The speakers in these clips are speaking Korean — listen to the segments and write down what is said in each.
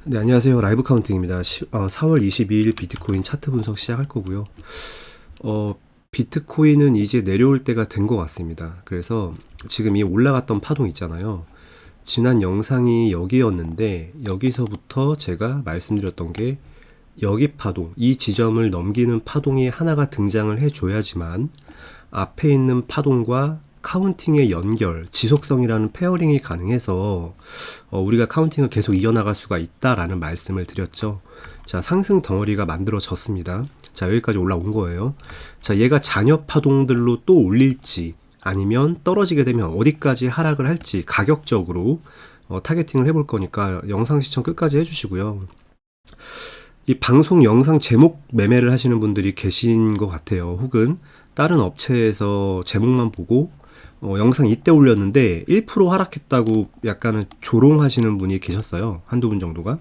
네, 안녕하세요. 라이브 카운팅입니다. 4월 22일 비트코인 차트 분석 시작할 거고요. 어, 비트코인은 이제 내려올 때가 된 것 같습니다. 그래서 지금 이 올라갔던 파동 있잖아요. 지난 영상이 여기였는데 여기서부터 제가 말씀드렸던 게 여기 파동, 이 지점을 넘기는 파동이 하나가 등장을 해줘야지만 앞에 있는 파동과 카운팅의 연결, 지속성이라는 페어링이 가능해서 우리가 카운팅을 계속 이어나갈 수가 있다라는 말씀을 드렸죠. 자, 상승 덩어리가 만들어졌습니다. 자, 여기까지 올라온 거예요. 자, 얘가 잔여 파동들로 또 올릴지 아니면 떨어지게 되면 어디까지 하락을 할지 가격적으로 타겟팅을 해볼 거니까 영상 시청 끝까지 해주시고요. 이 방송 영상 제목 매매를 하시는 분들이 계신 것 같아요. 혹은 다른 업체에서 제목만 보고 영상 이때 올렸는데 1% 하락했다고 약간은 조롱하시는 분이 계셨어요. 한두 분 정도가.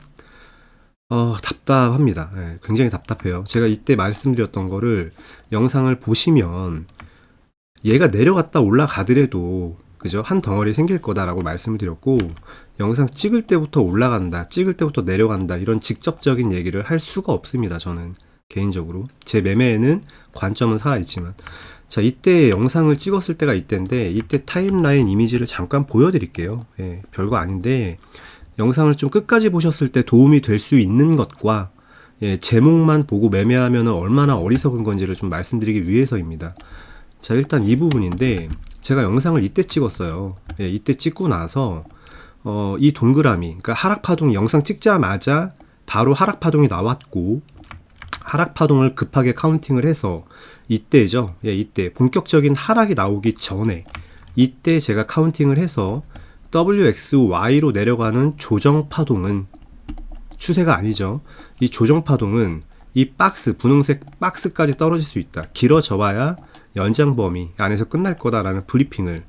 답답합니다. 네, 굉장히 답답해요. 제가 이때 말씀드렸던 거를 영상을 보시면 얘가 내려갔다 올라가더라도 그죠? 한 덩어리 생길 거다라고 말씀을 드렸고 영상 찍을 때부터 올라간다, 찍을 때부터 내려간다 이런 직접적인 얘기를 할 수가 없습니다. 저는 개인적으로 제 매매에는 관점은 살아있지만 자, 이때 영상을 찍었을 때가 이때인데 이때 타임라인 이미지를 잠깐 보여드릴게요. 예, 별거 아닌데 영상을 좀 끝까지 보셨을 때 도움이 될 수 있는 것과 제목만 보고 매매하면 얼마나 어리석은 건지를 좀 말씀드리기 위해서입니다. 자, 일단 이 부분인데 제가 영상을 이때 찍었어요. 예, 이때 찍고 나서 이 동그라미, 그러니까 하락파동 영상 찍자마자 바로 하락파동이 나왔고 하락파동을 급하게 카운팅을 해서 이때죠. 예, 이때 본격적인 하락이 나오기 전에 이때 제가 카운팅을 해서 WXY로 내려가는 조정파동은 추세가 아니죠. 이 조정파동은 이 박스, 분홍색 박스까지 떨어질 수 있다. 길어져 봐야 연장 범위 안에서 끝날 거다라는 브리핑을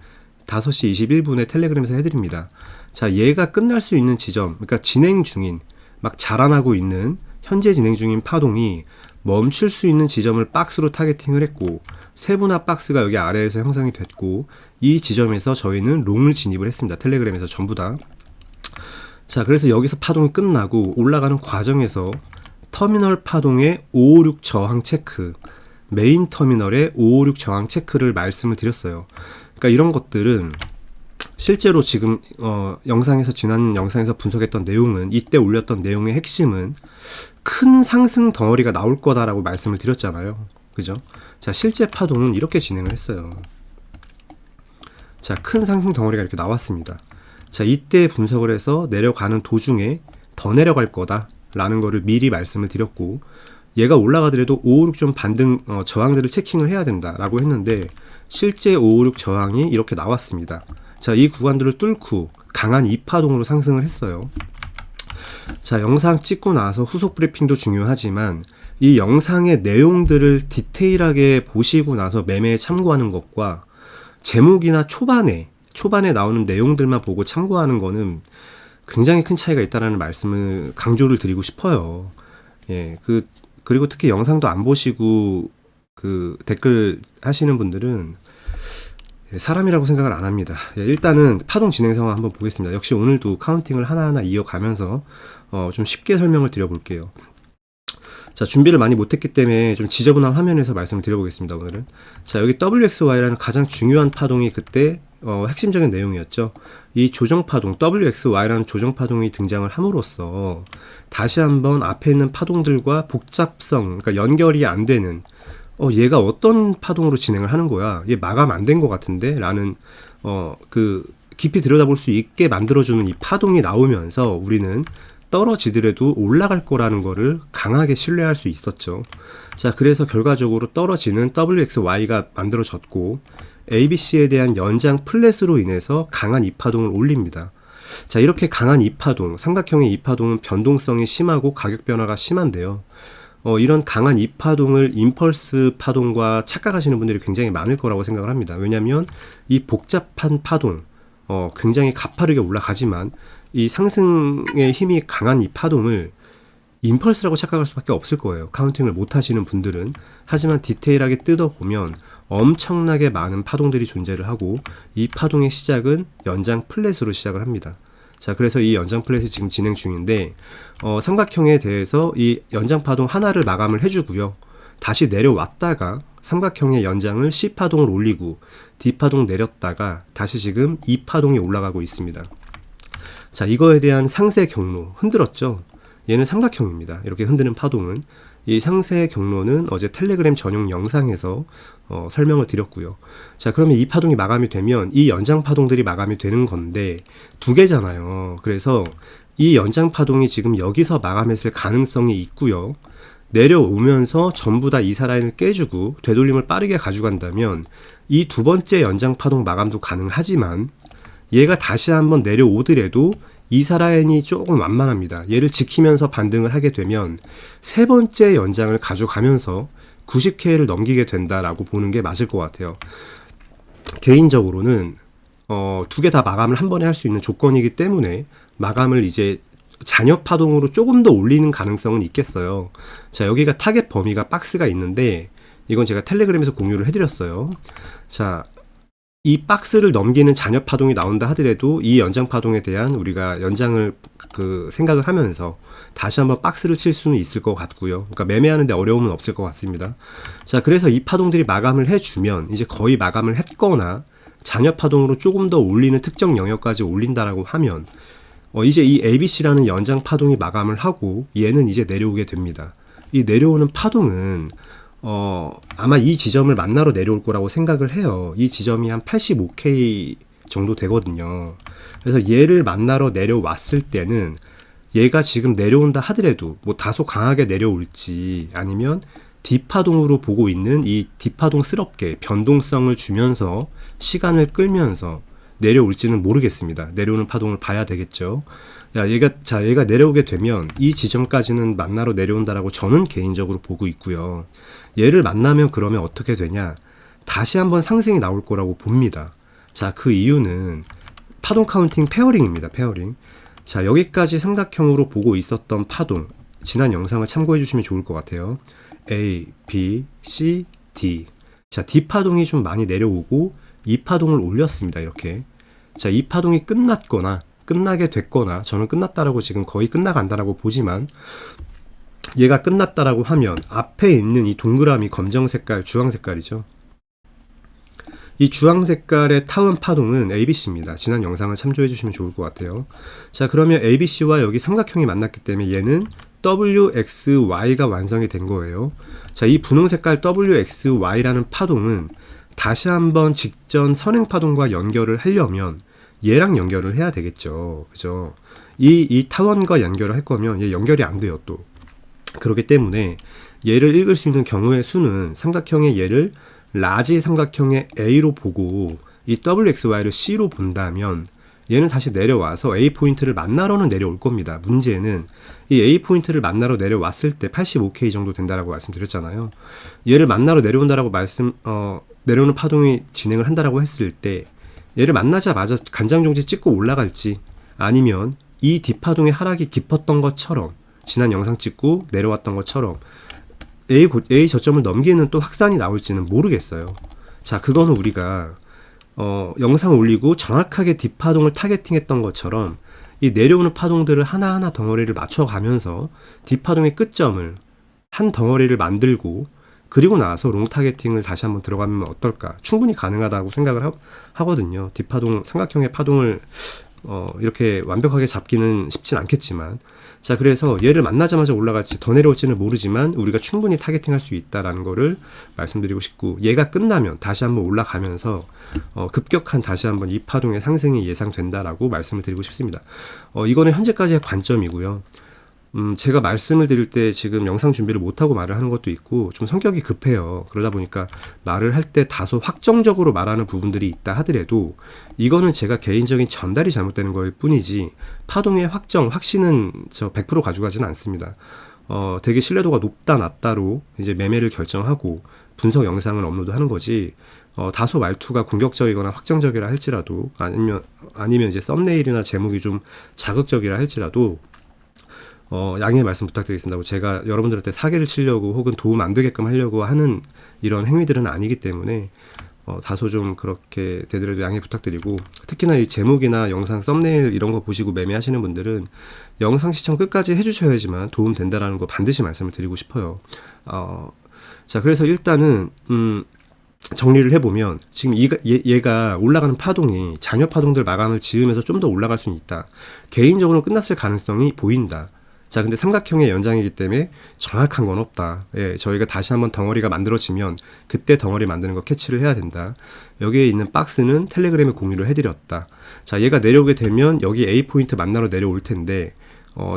5시 21분에 텔레그램에서 해드립니다. 자, 얘가 끝날 수 있는 지점, 그러니까 진행 중인, 막 자라나고 있는 현재 진행 중인 파동이 멈출 수 있는 지점을 박스로 타겟팅을 했고 세분화 박스가 여기 아래에서 형성이 됐고 이 지점에서 저희는 롱을 진입을 했습니다. 텔레그램에서 전부 다. 자, 그래서 여기서 파동이 끝나고 올라가는 과정에서 터미널 파동의 556 저항 체크, 메인 터미널의 556 저항 체크를 말씀을 드렸어요. 그러니까 이런 것들은 실제로 지금 영상에서 지난 영상에서 분석했던 내용은 이때 올렸던 내용의 핵심은 큰 상승 덩어리가 나올 거다라고 말씀을 드렸잖아요. 그죠? 자, 실제 파동은 이렇게 진행을 했어요. 자, 큰 상승 덩어리가 이렇게 나왔습니다. 자, 이때 분석을 해서 내려가는 도중에 더 내려갈 거다라는 거를 미리 말씀을 드렸고 얘가 올라가더라도 556 좀 반등 저항들을 체킹을 해야 된다라고 했는데 실제 556 저항이 이렇게 나왔습니다. 자, 이 구간들을 뚫고 강한 이파동으로 상승을 했어요. 자, 영상 찍고 나서 후속 브리핑도 중요하지만 이 영상의 내용들을 디테일하게 보시고 나서 매매에 참고하는 것과 제목이나 초반에 나오는 내용들만 보고 참고하는 거는 굉장히 큰 차이가 있다는 말씀을 강조를 드리고 싶어요. 예, 그리고 특히 영상도 안 보시고 댓글 하시는 분들은 사람이라고 생각을 안 합니다. 일단은 파동 진행 상황 한번 보겠습니다. 역시 오늘도 카운팅을 하나하나 이어가면서 좀 쉽게 설명을 드려볼게요. 자, 준비를 많이 못했기 때문에 좀 지저분한 화면에서 말씀을 드려보겠습니다. 오늘은 자, 여기 WXY라는 가장 중요한 파동이 그때 핵심적인 내용이었죠. 이 조정파동 WXY라는 조정파동이 등장을 함으로써 다시 한번 앞에 있는 파동들과 복잡성, 그러니까 연결이 안 되는 얘가 어떤 파동으로 진행을 하는 거야? 얘 마감 안 된 것 같은데? 라는 깊이 들여다볼 수 있게 만들어주는 이 파동이 나오면서 우리는 떨어지더라도 올라갈 거라는 거를 강하게 신뢰할 수 있었죠. 자, 그래서 결과적으로 떨어지는 WXY가 만들어졌고 ABC에 대한 연장 플랫으로 인해서 강한 이파동을 올립니다. 자, 이렇게 강한 이파동, 삼각형의 이파동은 변동성이 심하고 가격 변화가 심한데요. 이런 강한 이파동을 임펄스 파동과 착각하시는 분들이 굉장히 많을 거라고 생각을 합니다. 왜냐하면 이 복잡한 파동, 굉장히 가파르게 올라가지만 이 상승의 힘이 강한 이 파동을 임펄스라고 착각할 수밖에 없을 거예요. 카운팅을 못 하시는 분들은. 하지만 디테일하게 뜯어보면 엄청나게 많은 파동들이 존재를 하고 이 파동의 시작은 연장 플랫으로 시작을 합니다. 자, 그래서 이 연장 플랫이 지금 진행 중인데, 삼각형에 대해서 이 연장 파동 하나를 마감을 해주고요. 다시 내려왔다가 삼각형의 연장을 C파동을 올리고 D파동 내렸다가 다시 지금 E파동이 올라가고 있습니다. 자, 이거에 대한 상세 경로 흔들었죠? 얘는 삼각형입니다. 이렇게 흔드는 파동은. 이 상세 경로는 어제 텔레그램 전용 영상에서 설명을 드렸고요. 자, 그러면 이 파동이 마감이 되면 이 연장 파동들이 마감이 되는 건데 두 개잖아요. 그래서 이 연장 파동이 지금 여기서 마감했을 가능성이 있고요. 내려오면서 전부 다 이사 라인을 깨주고 되돌림을 빠르게 가져간다면 이 두 번째 연장 파동 마감도 가능하지만 얘가 다시 한번 내려오더라도 이사 라인이 조금 완만합니다. 얘를 지키면서 반등을 하게 되면 세 번째 연장을 가져가면서 90K를 넘기게 된다라고 보는 게 맞을 것 같아요. 개인적으로는 두 개 다 마감을 한 번에 할 수 있는 조건이기 때문에 마감을 이제 잔여 파동으로 조금 더 올리는 가능성은 있겠어요. 자, 여기가 타겟 범위가 박스가 있는데 이건 제가 텔레그램에서 공유를 해드렸어요. 자, 이 박스를 넘기는 잔여 파동이 나온다 하더라도 이 연장 파동에 대한 우리가 연장을 생각을 하면서 다시 한번 박스를 칠 수는 있을 것 같고요. 그러니까 매매하는데 어려움은 없을 것 같습니다. 자, 그래서 이 파동들이 마감을 해주면 이제 거의 마감을 했거나 잔여 파동으로 조금 더 올리는 특정 영역까지 올린다라고 하면 이제 이 ABC라는 연장 파동이 마감을 하고 얘는 이제 내려오게 됩니다. 이 내려오는 파동은 아마 이 지점을 만나러 내려올 거라고 생각을 해요. 이 지점이 한 85K 정도 되거든요. 그래서 얘를 만나러 내려왔을 때는 얘가 지금 내려온다 하더라도 뭐 다소 강하게 내려올지 아니면 D파동으로 보고 있는 이 D파동스럽게 변동성을 주면서 시간을 끌면서 내려올지는 모르겠습니다. 내려오는 파동을 봐야 되겠죠. 얘가 내려오게 되면 이 지점까지는 만나러 내려온다라고 저는 개인적으로 보고 있고요. 얘를 만나면 그러면 어떻게 되냐? 다시 한번 상승이 나올 거라고 봅니다. 자, 그 이유는 파동 카운팅 페어링입니다. 페어링. 자, 여기까지 삼각형으로 보고 있었던 파동, 지난 영상을 참고해 주시면 좋을 것 같아요. A, B, C, D. 자, D 파동이 좀 많이 내려오고 이 파동을 올렸습니다. 이렇게. 자, 이 파동이 끝났거나 끝나게 됐거나 저는 끝났다라고 지금 거의 끝나간다라고 보지만 얘가 끝났다라고 하면 앞에 있는 이 동그라미 검정 색깔, 주황 색깔이죠. 이 주황 색깔의 타원 파동은 ABC입니다. 지난 영상을 참조해 주시면 좋을 것 같아요. 자, 그러면 ABC와 여기 삼각형이 만났기 때문에 얘는 WXY가 완성이 된 거예요. 자, 이 분홍 색깔 WXY라는 파동은 다시 한번 직전 선행 파동과 연결을 하려면 얘랑 연결을 해야 되겠죠. 그죠? 이 타원과 연결을 할 거면 얘 연결이 안 돼요, 또. 그렇기 때문에 얘를 읽을 수 있는 경우의 수는 삼각형의 얘를 라지 삼각형의 A로 보고 이 WXY를 C로 본다면 얘는 다시 내려와서 A 포인트를 만나러는 내려올 겁니다. 문제는 이 A 포인트를 만나러 내려왔을 때 85K 정도 된다라고 말씀드렸잖아요. 얘를 만나러 내려온다라고 내려오는 파동이 진행을 한다라고 했을 때 얘를 만나자마자 간장종지 찍고 올라갈지 아니면 이 뒷파동의 하락이 깊었던 것처럼 지난 영상 찍고 내려왔던 것처럼 A 저점을 넘기는 또 확산이 나올지는 모르겠어요. 자, 그거는 우리가 영상 올리고 정확하게 뒷파동을 타겟팅했던 것처럼 이 내려오는 파동들을 하나하나 덩어리를 맞춰가면서 뒷파동의 끝점을 한 덩어리를 만들고 그리고 나서 롱 타겟팅을 다시 한번 들어가면 어떨까? 충분히 가능하다고 생각을 하거든요. 뒷파동, 삼각형의 파동을 이렇게 완벽하게 잡기는 쉽진 않겠지만 자, 그래서 얘를 만나자마자 올라갈지 더 내려올지는 모르지만 우리가 충분히 타겟팅할 수 있다라는 거를 말씀드리고 싶고 얘가 끝나면 다시 한번 올라가면서 급격한 다시 한번 이 파동의 상승이 예상된다라고 말씀을 드리고 싶습니다. 이거는 현재까지의 관점이고요. 제가 말씀을 드릴 때 지금 영상 준비를 못하고 말을 하는 것도 있고 좀 성격이 급해요. 그러다 보니까 말을 할 때 다소 확정적으로 말하는 부분들이 있다 하더라도 이거는 제가 개인적인 전달이 잘못되는 걸 뿐이지 파동의 확신은 저 100% 가져가지는 않습니다. 되게 신뢰도가 높다 낮다로 이제 매매를 결정하고 분석 영상을 업로드하는 거지 다소 말투가 공격적이거나 확정적이라 할지라도 아니면 이제 썸네일이나 제목이 좀 자극적이라 할지라도 양해의 말씀 부탁드리겠습니다. 제가 여러분들한테 사기를 치려고 혹은 도움 안 되게끔 하려고 하는 이런 행위들은 아니기 때문에 다소 좀 그렇게 되더라도 양해 부탁드리고, 특히나 이 제목이나 영상 썸네일 이런 거 보시고 매매하시는 분들은 영상 시청 끝까지 해주셔야지만 도움 된다라는 거 반드시 말씀을 드리고 싶어요. 자, 그래서 일단은 정리를 해보면 지금 얘가 올라가는 파동이 잔여 파동들 마감을 지으면서 좀 더 올라갈 수는 있다. 개인적으로 끝났을 가능성이 보인다. 자, 근데 삼각형의 연장이기 때문에 정확한 건 없다. 예, 저희가 다시 한번 덩어리가 만들어지면 그때 덩어리 만드는 거 캐치를 해야 된다. 여기에 있는 박스는 텔레그램에 공유를 해드렸다. 자, 얘가 내려오게 되면 여기 A 포인트 만나러 내려올 텐데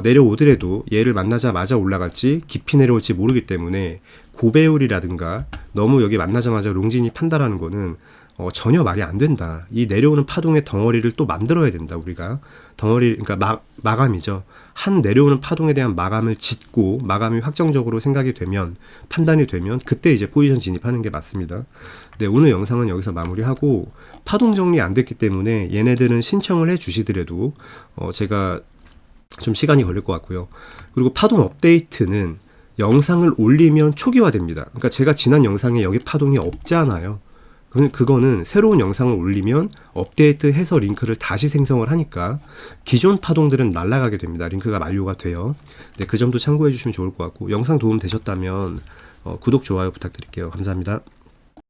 내려오더라도 얘를 만나자마자 올라갈지 깊이 내려올지 모르기 때문에 고배율이라든가 너무 여기 만나자마자 롱진입한다라는 거는 전혀 말이 안 된다. 이 내려오는 파동의 덩어리를 또 만들어야 된다. 우리가 덩어리, 그러니까 마감이죠. 한 내려오는 파동에 대한 마감을 짓고 마감이 확정적으로 생각이 되면, 판단이 되면 그때 이제 포지션 진입하는 게 맞습니다. 네, 오늘 영상은 여기서 마무리하고, 파동 정리 안 됐기 때문에 얘네들은 신청을 해 주시더라도 제가 좀 시간이 걸릴 것 같고요. 그리고 파동 업데이트는 영상을 올리면 초기화됩니다. 그러니까 제가 지난 영상에 여기 파동이 없잖아요. 그거는 새로운 영상을 올리면 업데이트해서 링크를 다시 생성을 하니까 기존 파동들은 날아가게 됩니다. 링크가 만료가 돼요. 네, 그 점도 참고해 주시면 좋을 것 같고, 영상 도움 되셨다면 구독, 좋아요 부탁드릴게요. 감사합니다.